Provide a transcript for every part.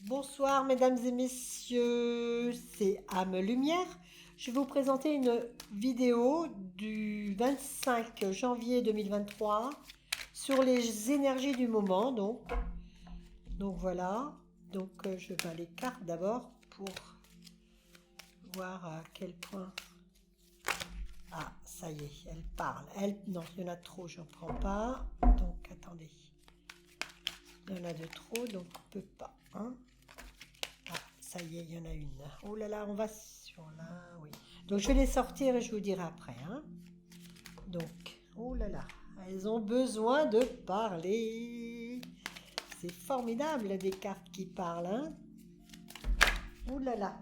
Bonsoir mesdames et messieurs, c'est Âme Lumière. Je vais vous présenter une vidéo du 25 janvier 2023 sur les énergies du moment. Donc voilà, je vais les cartes d'abord pour voir à quel point... Ah, ça y est, elle parle. Non, il y en a trop, je n'en prends pas. Donc attendez, il y en a de trop, donc on ne peut pas. Hein. Ah, ça y est, il y en a une. Oh là là, on va sur là, oui. Donc je vais les sortir et je vous dirai après. Hein. Donc, oh là là, elles ont besoin de parler. C'est formidable, des cartes qui parlent. Hein. Oh là là.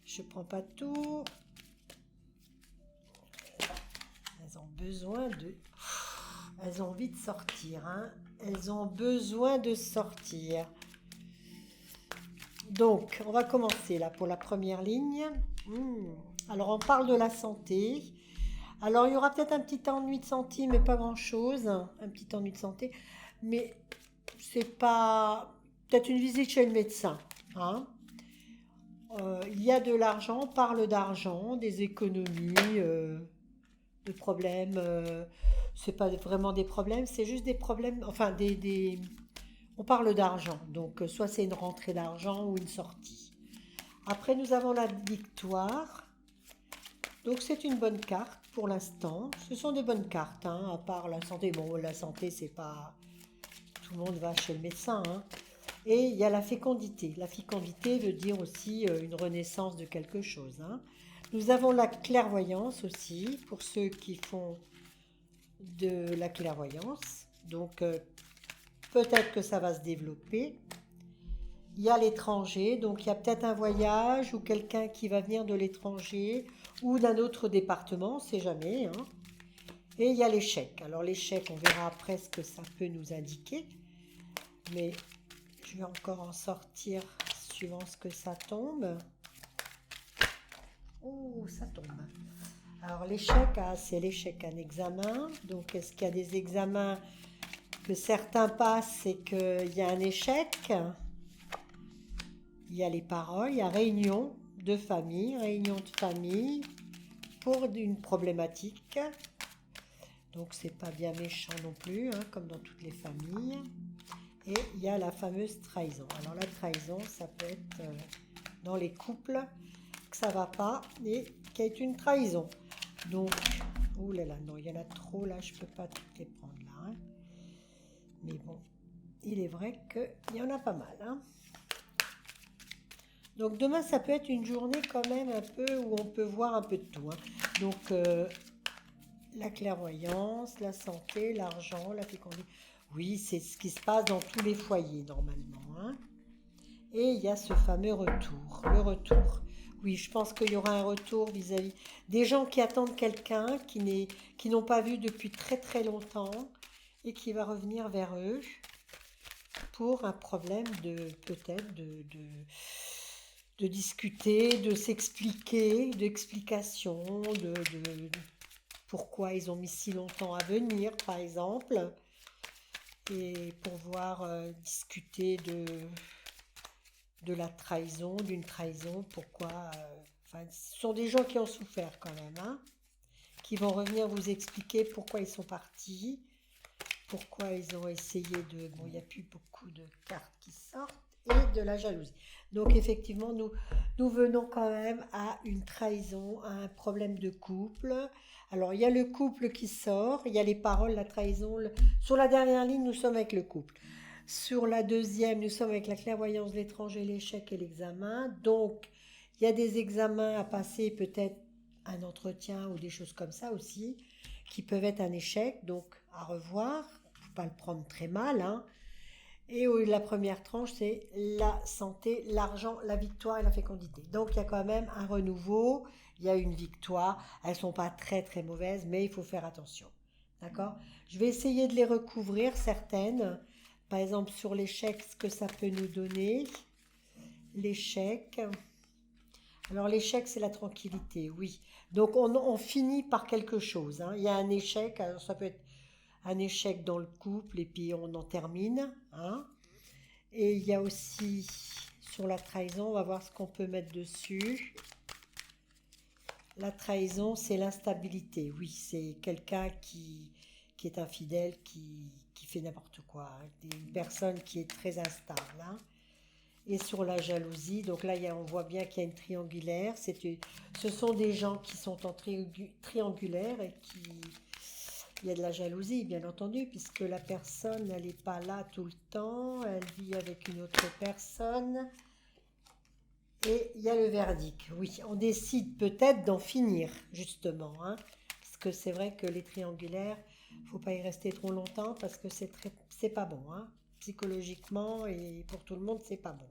Je prends pas tout. Elles ont besoin de... Elles ont envie de sortir. Hein. Elles ont besoin de sortir. Donc, on va commencer là pour la première ligne. Alors, on parle de la santé. Alors, il y aura peut-être un petit ennui de santé, mais pas grand-chose. Un petit ennui de santé. Mais c'est pas... Peut-être une visite chez le médecin. Hein. Il y a de l'argent, on parle d'argent, des économies, de problèmes. C'est pas vraiment des problèmes, c'est juste des problèmes... Enfin, on parle d'argent. Donc, soit c'est une rentrée d'argent ou une sortie. Après, nous avons la victoire. Donc, c'est une bonne carte pour l'instant. Ce sont des bonnes cartes, hein, à part la santé. Bon, la santé, c'est pas... Tout le monde va chez le médecin. Hein. Et il y a la fécondité. La fécondité veut dire aussi une renaissance de quelque chose. Hein. Nous avons la clairvoyance aussi, pour ceux qui font de la clairvoyance. Donc, peut-être que ça va se développer. Il y a l'étranger, donc il y a peut-être un voyage ou quelqu'un qui va venir de l'étranger ou d'un autre département, on ne sait jamais. Hein. Et il y a l'échec. Alors l'échec, on verra après ce que ça peut nous indiquer. Mais je vais encore en sortir suivant ce que ça tombe. Oh, ça tombe. Alors l'échec, c'est l'échec, un examen. Donc est-ce qu'il y a des examens que certains passent et qu'il y a un échec ? Il y a les paroles, il y a réunion de famille pour une problématique. Donc c'est pas bien méchant non plus, hein, comme dans toutes les familles. Et il y a la fameuse trahison. Alors la trahison, ça peut être dans les couples que ça va pas et qu'il y a une trahison. Donc, oh là là, non, il y en a trop là, je peux pas toutes les prendre là. Hein. Mais bon, il est vrai qu'il y en a pas mal. Hein. Donc demain, ça peut être une journée quand même un peu où on peut voir un peu de tout. Hein. Donc la clairvoyance, la santé, l'argent, la fécondité. Oui, c'est ce qui se passe dans tous les foyers normalement. Hein. Et il y a ce fameux retour, le retour. Oui, je pense qu'il y aura un retour vis-à-vis des gens qui attendent quelqu'un, qui n'ont pas vu depuis très très longtemps et qui va revenir vers eux pour un problème de peut-être de discuter, de s'expliquer, d'explication, de pourquoi ils ont mis si longtemps à venir, par exemple, et pouvoir discuter de la trahison, d'une trahison, pourquoi... ce sont des gens qui ont souffert quand même, hein, qui vont revenir vous expliquer pourquoi ils sont partis, pourquoi ils ont essayé de... Bon, il n'y a plus beaucoup de cartes qui sortent, et de la jalousie. Donc effectivement, nous venons quand même à une trahison, à un problème de couple. Alors il y a le couple qui sort, il y a les paroles, la trahison. Sur la dernière ligne, nous sommes avec le couple. Sur la deuxième, nous sommes avec la clairvoyance, l'étranger, l'échec et l'examen. Donc il y a des examens à passer, peut-être un entretien ou des choses comme ça aussi, qui peuvent être un échec, donc à revoir. Il ne faut pas le prendre très mal, hein. Et la première tranche, c'est la santé, l'argent, la victoire et la fécondité. Donc il y a quand même un renouveau, il y a une victoire. Elles ne sont pas très très mauvaises, mais il faut faire attention. D'accord. Je vais essayer de les recouvrir, certaines. Par exemple, sur l'échec, ce que ça peut nous donner. L'échec. Alors l'échec, c'est la tranquillité, oui. Donc on finit par quelque chose. Hein. Il y a un échec, alors ça peut être un échec dans le couple et puis on en termine. Hein. Et il y a aussi sur la trahison, on va voir ce qu'on peut mettre dessus. La trahison, c'est l'instabilité. Oui, c'est quelqu'un qui est infidèle, qui fait n'importe quoi, hein. Une personne qui est très instable, hein. Et sur la jalousie, donc là, on voit bien qu'il y a une triangulaire. Ce sont des gens qui sont en triangulaire et il y a de la jalousie, bien entendu, puisque la personne, elle n'est pas là tout le temps, elle vit avec une autre personne. Et il y a le verdict. Oui, on décide peut-être d'en finir, justement, hein, parce que c'est vrai que les triangulaires, il ne faut pas y rester trop longtemps parce que c'est pas bon, hein. Psychologiquement et pour tout le monde, c'est pas bon.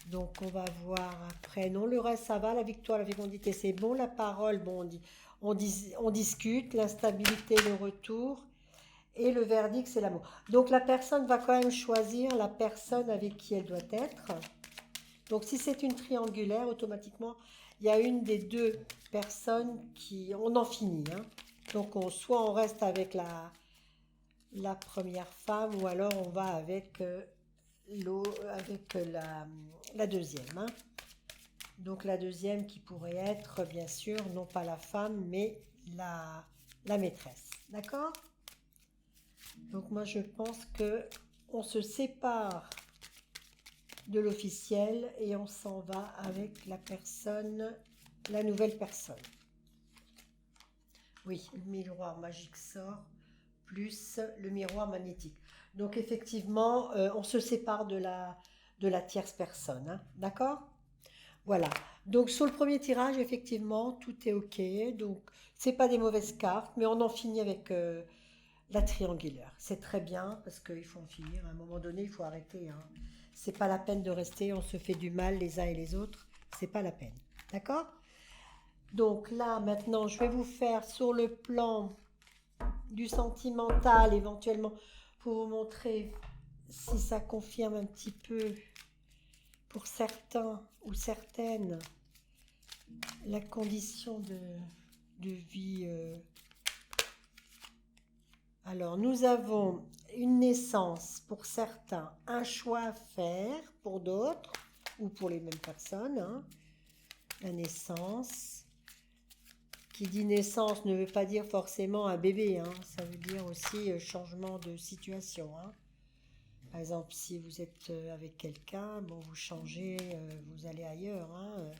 Donc on va voir après. Non, le reste ça va, la victoire, la fécondité c'est bon, la parole, bon, on discute, l'instabilité, le retour, et le verdict c'est l'amour. Donc la personne va quand même choisir la personne avec qui elle doit être. Donc si c'est une triangulaire, automatiquement, il y a une des deux personnes qui... On en finit, hein. Donc soit on reste avec la première femme ou alors on va avec, avec la deuxième, hein. Donc la deuxième qui pourrait être, bien sûr, non pas la femme, mais la maîtresse. D'accord? Donc moi je pense que on se sépare de l'officiel et on s'en va avec la personne, la nouvelle personne. Oui, le miroir magique sort, plus le miroir magnétique. Donc effectivement, on se sépare de la tierce personne, hein. D'accord? Voilà. Donc sur le premier tirage, effectivement, tout est OK. Donc c'est pas des mauvaises cartes, mais on en finit avec la triangulaire. C'est très bien parce qu'il faut en finir. À un moment donné, il faut arrêter, hein. C'est pas la peine de rester. On se fait du mal les uns et les autres. C'est pas la peine. D'accord? Donc là, maintenant, je vais vous faire sur le plan du sentimental, éventuellement, pour vous montrer si ça confirme un petit peu pour certains ou certaines la condition de vie. Alors, nous avons une naissance pour certains, un choix à faire pour d'autres, ou pour les mêmes personnes, hein. La naissance. Qui dit naissance ne veut pas dire forcément un bébé, hein. Ça veut dire aussi changement de situation, hein. Par exemple, si vous êtes avec quelqu'un, bon, vous changez, vous allez ailleurs, hein.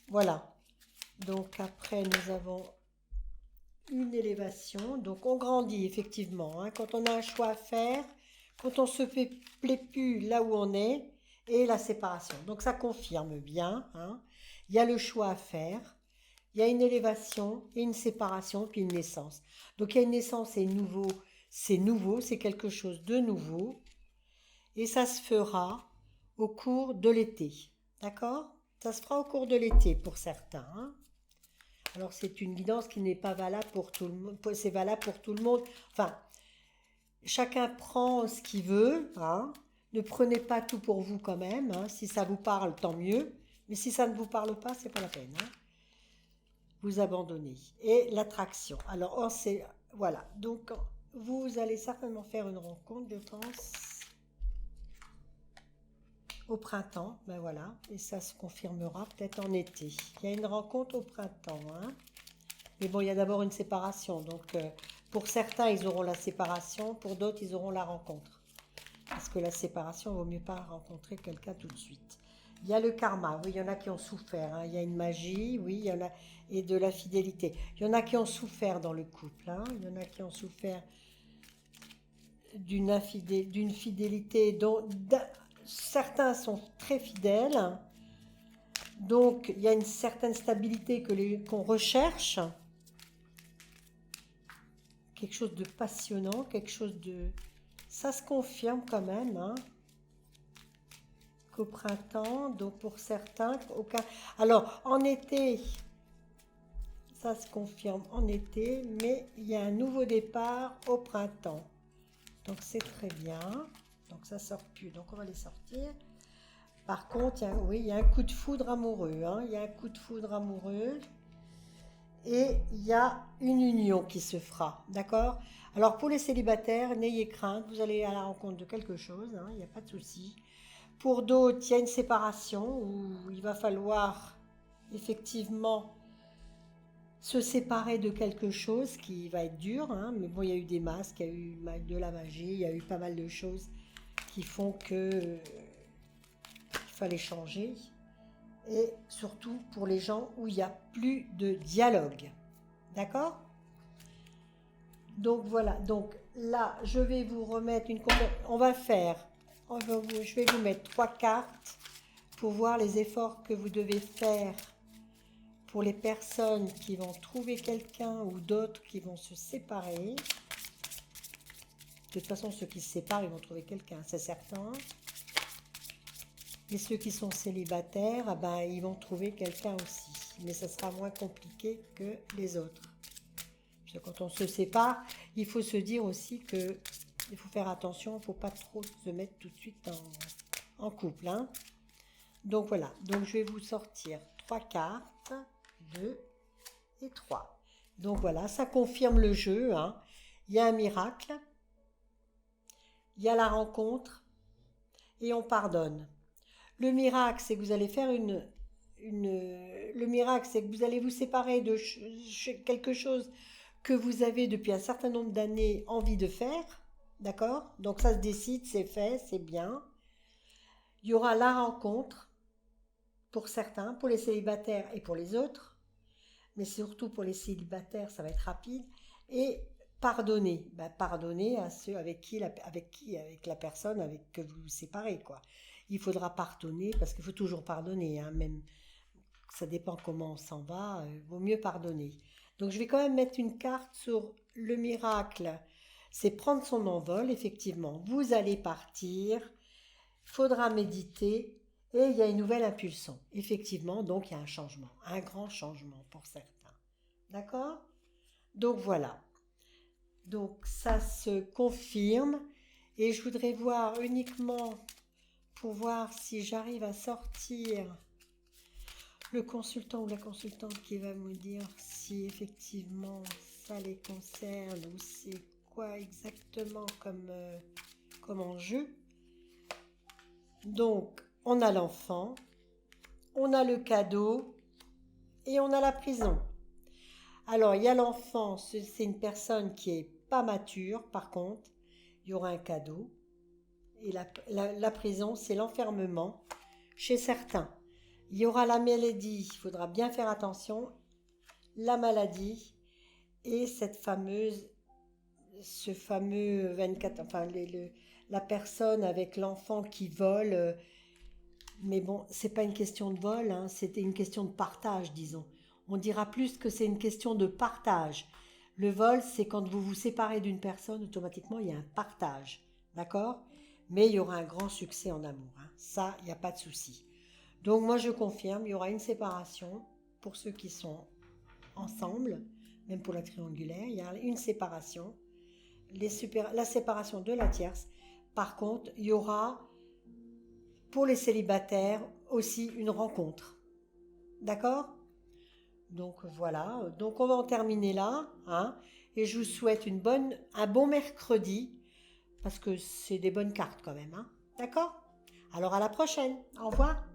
Voilà. Donc après, nous avons une élévation. Donc on grandit effectivement, hein, quand on a un choix à faire, quand on se plaît plus là où on est, et la séparation. Donc ça confirme bien, hein. Il y a le choix à faire. Il y a une élévation et une séparation, puis une naissance. Donc il y a une naissance, c'est nouveau, c'est quelque chose de nouveau. Et ça se fera au cours de l'été. D'accord? Ça se fera au cours de l'été pour certains, hein. Alors c'est une guidance qui n'est pas valable pour tout le monde. C'est valable pour tout le monde. Enfin, chacun prend ce qu'il veut, hein. Ne prenez pas tout pour vous quand même, hein. Si ça vous parle, tant mieux. Mais si ça ne vous parle pas, c'est pas la peine, hein. Vous abandonnez. Et l'attraction. Alors, voilà. Donc, vous allez certainement faire une rencontre, je pense, au printemps. Ben voilà. Et ça se confirmera peut-être en été. Il y a une rencontre au printemps, hein. Mais bon, il y a d'abord une séparation. Donc, pour certains, ils auront la séparation. Pour d'autres, ils auront la rencontre. Parce que la séparation, il vaut mieux pas rencontrer quelqu'un tout de suite. Il y a le karma, oui, il y en a qui ont souffert, hein. Il y a une magie, oui, il y en a, et de la fidélité. Il y en a qui ont souffert dans le couple, hein. Il y en a qui ont souffert d'une fidélité dont certains sont très fidèles. Donc, il y a une certaine stabilité qu'on recherche. Quelque chose de passionnant, quelque chose de... Ça se confirme quand même, hein, qu'au printemps, donc pour certains, aucun... Alors, en été, ça se confirme en été, mais il y a un nouveau départ au printemps. Donc, c'est très bien. Donc, ça sort plus. Donc, on va les sortir. Par contre, oui, il y a un coup de foudre amoureux, hein. Il y a un coup de foudre amoureux. et il y a une union qui se fera, d'accord? Alors pour les célibataires, n'ayez crainte, vous allez à la rencontre de quelque chose, hein, il n'y a pas de souci. Pour d'autres, il y a une séparation où il va falloir effectivement se séparer de quelque chose qui va être dur, hein, mais bon, il y a eu des masques, il y a eu de la magie, il y a eu pas mal de choses qui font que il fallait changer. Et surtout pour les gens où il n'y a plus de dialogue. D'accord? Donc voilà, donc là, je vais vous remettre on va faire, je vais vous mettre 3 cartes pour voir les efforts que vous devez faire pour les personnes qui vont trouver quelqu'un ou d'autres qui vont se séparer. De toute façon, ceux qui se séparent, ils vont trouver quelqu'un, c'est certain. Et ceux qui sont célibataires, ah ben, ils vont trouver quelqu'un aussi. Mais ça sera moins compliqué que les autres. Parce que quand on se sépare, il faut se dire aussi que il faut faire attention, il ne faut pas trop se mettre tout de suite en couple. Hein. Donc voilà, donc je vais vous sortir 3 cartes, 2 et 3. Donc voilà, ça confirme le jeu. Hein. Il y a un miracle, il y a la rencontre et on pardonne. Le miracle, c'est que vous allez faire le miracle, c'est que vous allez vous séparer de quelque chose que vous avez depuis un certain nombre d'années envie de faire, d'accord? Donc ça se décide, c'est fait, c'est bien. Il y aura la rencontre pour certains, pour les célibataires et pour les autres, mais surtout pour les célibataires, ça va être rapide. Et pardonner, pardonner à ceux avec la personne avec que vous vous séparez, quoi. Il faudra pardonner, parce qu'il faut toujours pardonner, hein, même ça dépend comment on s'en va, vaut mieux pardonner. Donc je vais quand même mettre une carte sur le miracle. C'est prendre son envol, effectivement. Vous allez partir, il faudra méditer, et il y a une nouvelle impulsion. Effectivement, donc il y a un changement, un grand changement pour certains. D'accord? Donc voilà. Donc ça se confirme, et je voudrais voir uniquement pour voir si j'arrive à sortir le consultant ou la consultante qui va me dire si effectivement ça les concerne ou c'est quoi exactement comme enjeu. Donc, on a l'enfant, on a le cadeau et on a la prison. Alors, il y a l'enfant, c'est une personne qui est pas mature, par contre, il y aura un cadeau. Et la prison, c'est l'enfermement chez certains. Il y aura la maladie, il faudra bien faire attention, la maladie et ce fameux 24, enfin la personne avec l'enfant qui vole. Mais bon, c'est pas une question de vol, hein, c'était une question de partage, disons. On dira plus que c'est une question de partage. Le vol, c'est quand vous vous séparez d'une personne, automatiquement, il y a un partage. D'accord? Mais il y aura un grand succès en amour. Hein. Ça, il n'y a pas de souci. Donc moi, je confirme, il y aura une séparation pour ceux qui sont ensemble, même pour la triangulaire. Il y a une séparation, la séparation de la tierce. Par contre, il y aura pour les célibataires aussi une rencontre. D'accord? Donc voilà, donc on va en terminer là. Hein, et je vous souhaite un bon mercredi. Parce que c'est des bonnes cartes quand même. Hein. D'accord? Alors à la prochaine. Au revoir.